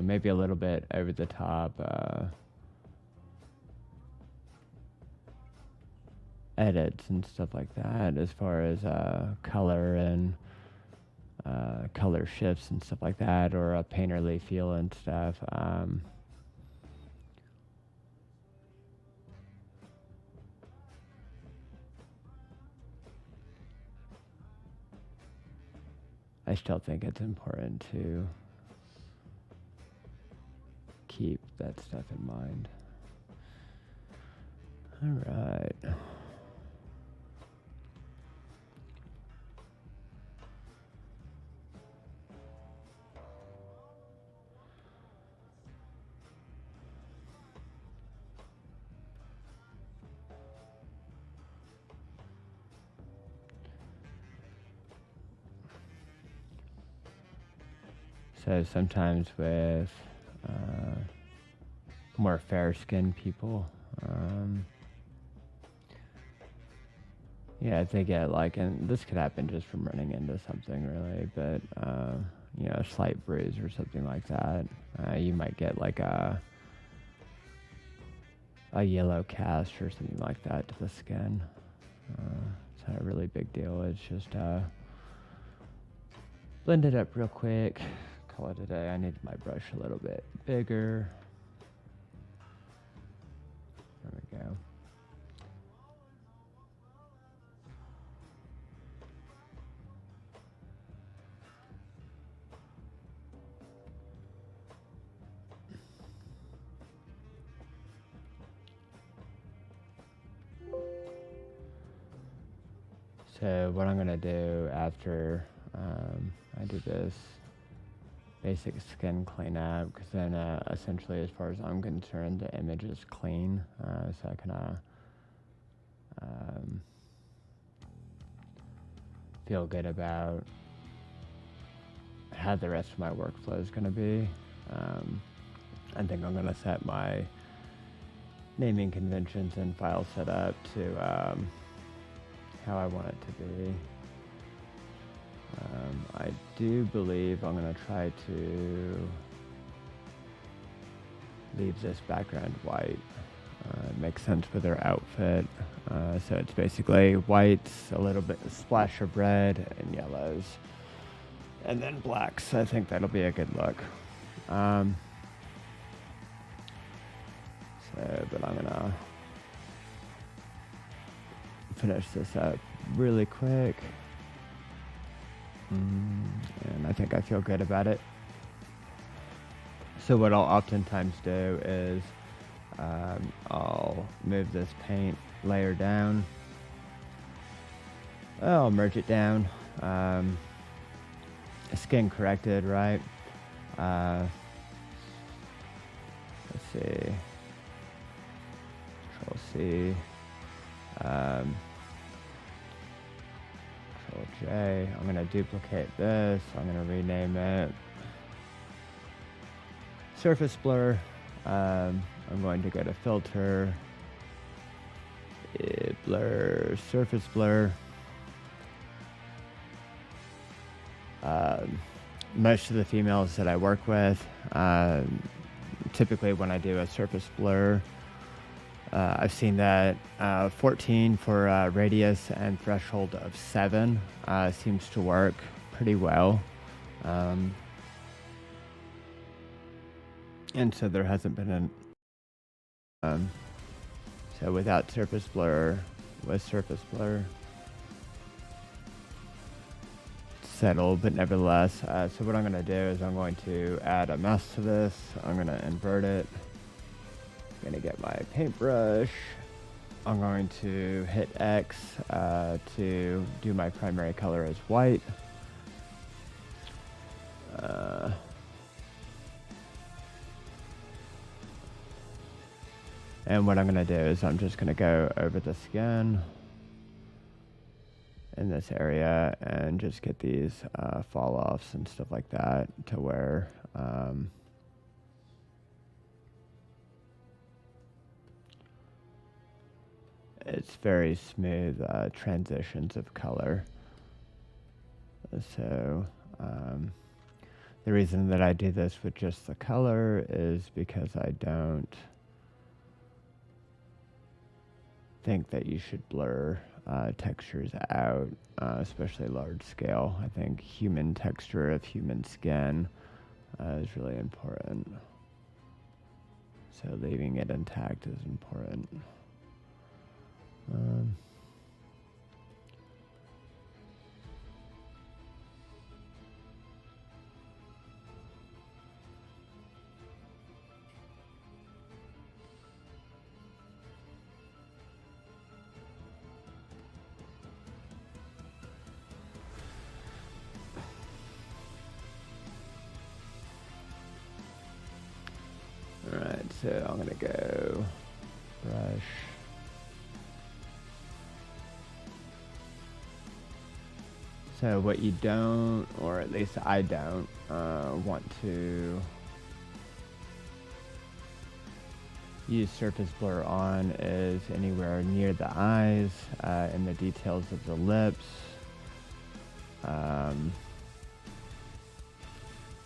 maybe a little bit over the top edits and stuff like that, as far as color and color shifts and stuff like that, or a painterly feel and stuff. I still think it's important to keep that stuff in mind. All right. So sometimes with more fair-skinned people, if they get like, and this could happen just from running into something really, but a slight bruise or something like that, you might get like a yellow cast or something like that to the skin. It's not a really big deal. It's just blend it up real quick. Call it a day. I need my brush a little bit bigger. There we go. So what I'm gonna do after I do this basic skin cleanup, because then essentially, as far as I'm concerned, the image is clean, so I can feel good about how the rest of my workflow is going to be. I think I'm going to set my naming conventions and file setup to how I want it to be. I do believe I'm going to try to leave this background white. It makes sense with their outfit. So it's basically whites, a little bit, a splash of red and yellows, and then blacks. I think that'll be a good look. But I'm gonna finish this up really quick. And I think I feel good about it. So what I'll oftentimes do is I'll move this paint layer down. I'll merge it down. Skin corrected, right? Let's see. Control C. Control J. I'm going to duplicate this. I'm going to rename it Surface Blur. I'm going to go to Filter, Blur, Surface Blur. Most of the females that I work with, typically when I do a surface blur, I've seen that 14 for radius and threshold of 7 seems to work pretty well. And so there hasn't been an so without surface blur, with surface blur, settle, but nevertheless. So what I'm going to do is I'm going to add a mask to this. I'm going to invert it. I'm going to get my paintbrush. I'm going to hit X to do my primary color as white. And what I'm going to do is I'm just going to go over the skin in this area and just get these fall offs and stuff like that to where it's very smooth transitions of color. So the reason that I do this with just the color is because I don't think that you should blur textures out, especially large scale. I think human texture of human skin is really important. So leaving it intact is important. Alright, so I'm gonna go brush. So what you don't, or at least I don't, want to use surface blur on is anywhere near the eyes, in the details of the lips,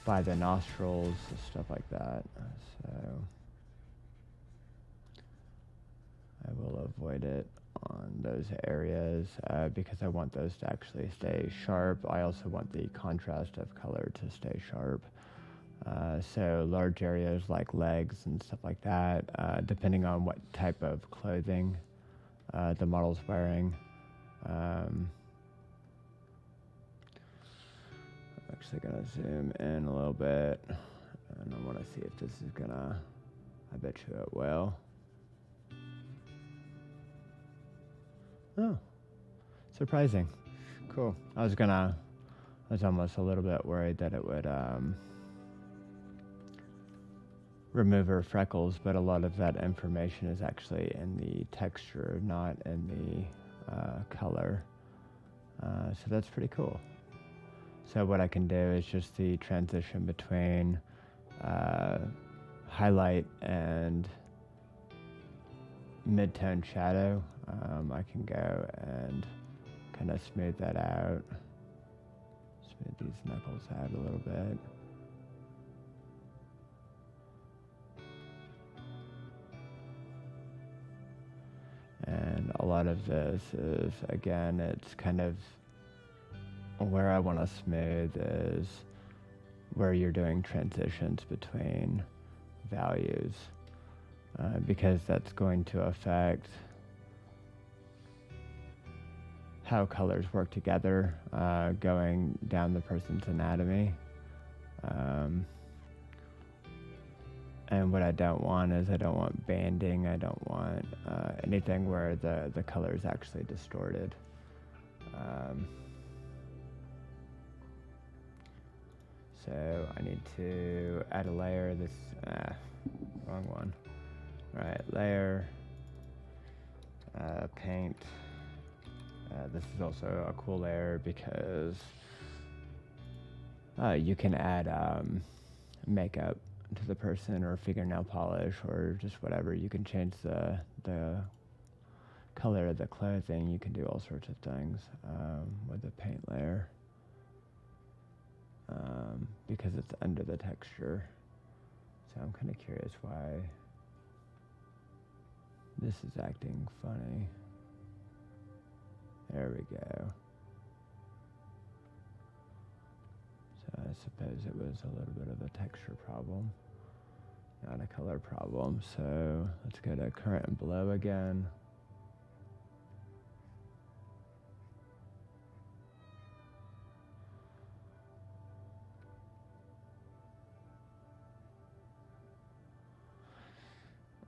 by the nostrils, stuff like that. So I will avoid it on those areas because I want those to actually stay sharp. I also want the contrast of color to stay sharp. So large areas like legs and stuff like that, depending on what type of clothing the model's wearing. I'm actually gonna zoom in a little bit, and I want to see if this is gonna, I bet you it will. Oh, surprising. Cool. I was almost a little bit worried that it would remove her freckles, but a lot of that information is actually in the texture, not in the color. So that's pretty cool. So what I can do is just the transition between highlight and mid-tone shadow. I can go and kind of smooth that out. Smooth these knuckles out a little bit. And a lot of this is, again, it's kind of where I want to smooth is where you're doing transitions between values, because that's going to affect how colors work together going down the person's anatomy. And what I don't want is I don't want banding. I don't want anything where the color is actually distorted. So I need to add a layer. This, wrong one. All right, layer, paint. This is also a cool layer because you can add makeup to the person, or fingernail polish, or just whatever. You can change the color of the clothing. You can do all sorts of things with the paint layer because it's under the texture. So I'm kind of curious why this is acting funny. There we go. So I suppose it was a little bit of a texture problem, not a color problem. So let's go to current and below again.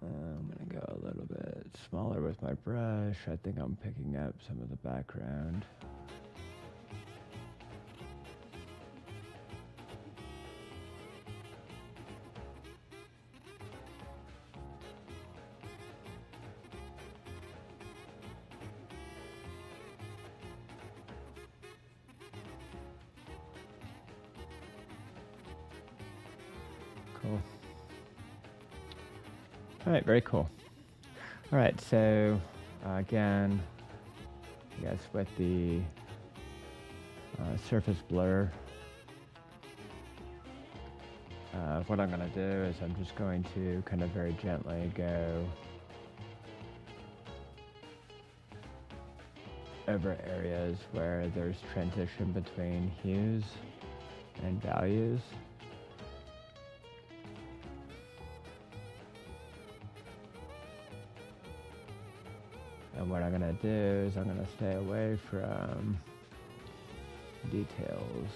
I'm going to go a little bit smaller with my brush. I think I'm picking up some of the background. Cool. All right, very cool. All right, so again, I guess with the surface blur, what I'm going to do is I'm just going to kind of very gently go over areas where there's transition between hues and values. And what I'm going to do is I'm going to stay away from details.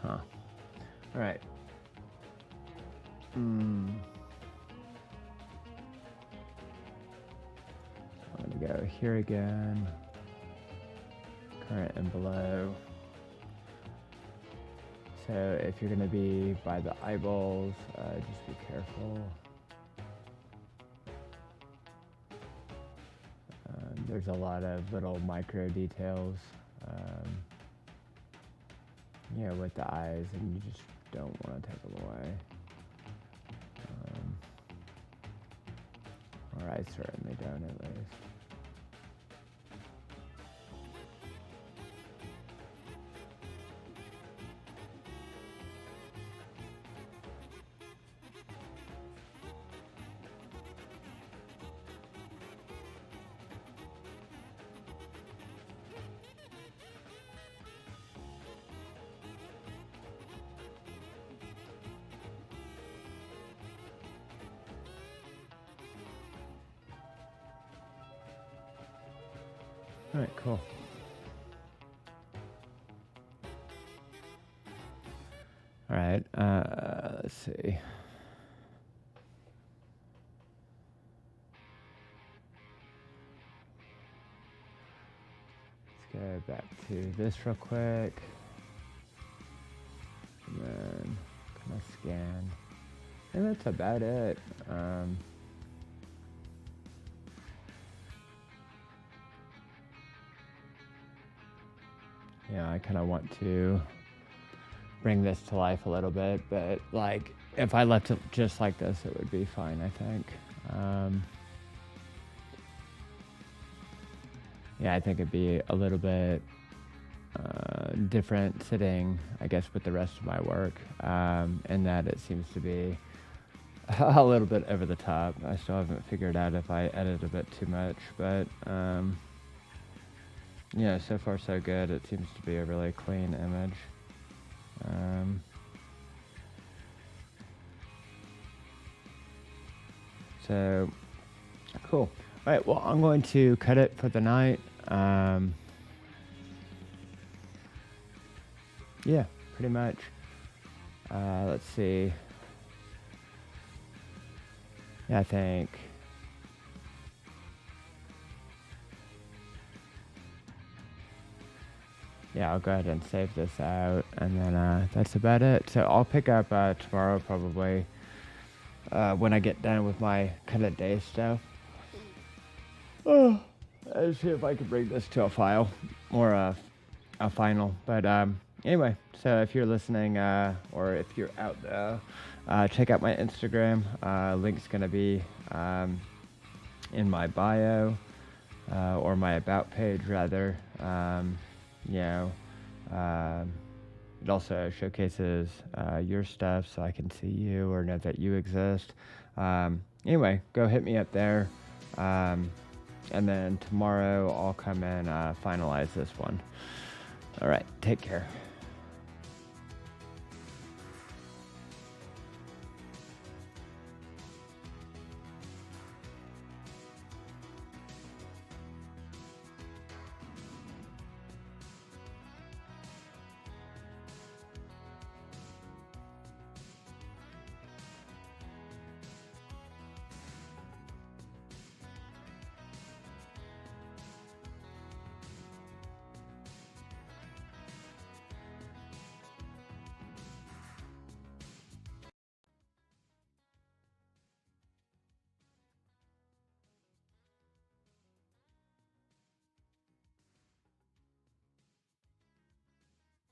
Huh. All right. I'm going to go here again, current and below. So if you're going to be by the eyeballs, just be careful. There's a lot of little micro details, with the eyes, and you just don't want to take them away. Or I certainly don't, at least. All right, cool. All right, let's see. Let's go back to this real quick. And then kind of scan. And that's about it. Yeah, I kind of want to bring this to life a little bit, but like if I left it just like this, it would be fine, I think. Yeah, I think it'd be a little bit different sitting, I guess, with the rest of my work, in that it seems to be a little bit over the top. I still haven't figured out if I edit a bit too much, but yeah, so far so good. It seems to be a really clean image. So cool. All right, well, I'm going to cut it for the night. Yeah, pretty much. Let's see. Yeah, I think. Yeah, I'll go ahead and save this out, and then that's about it. So I'll pick up tomorrow probably when I get done with my kind of day stuff. Oh, let's see if I can bring this to a file or a final. But anyway, so if you're listening or if you're out there, check out my Instagram. Link's going to be in my bio or my about page, rather. It also showcases your stuff so I can see you or know that you exist. Anyway, go hit me up there. And then tomorrow I'll come and finalize this one. All right, take care.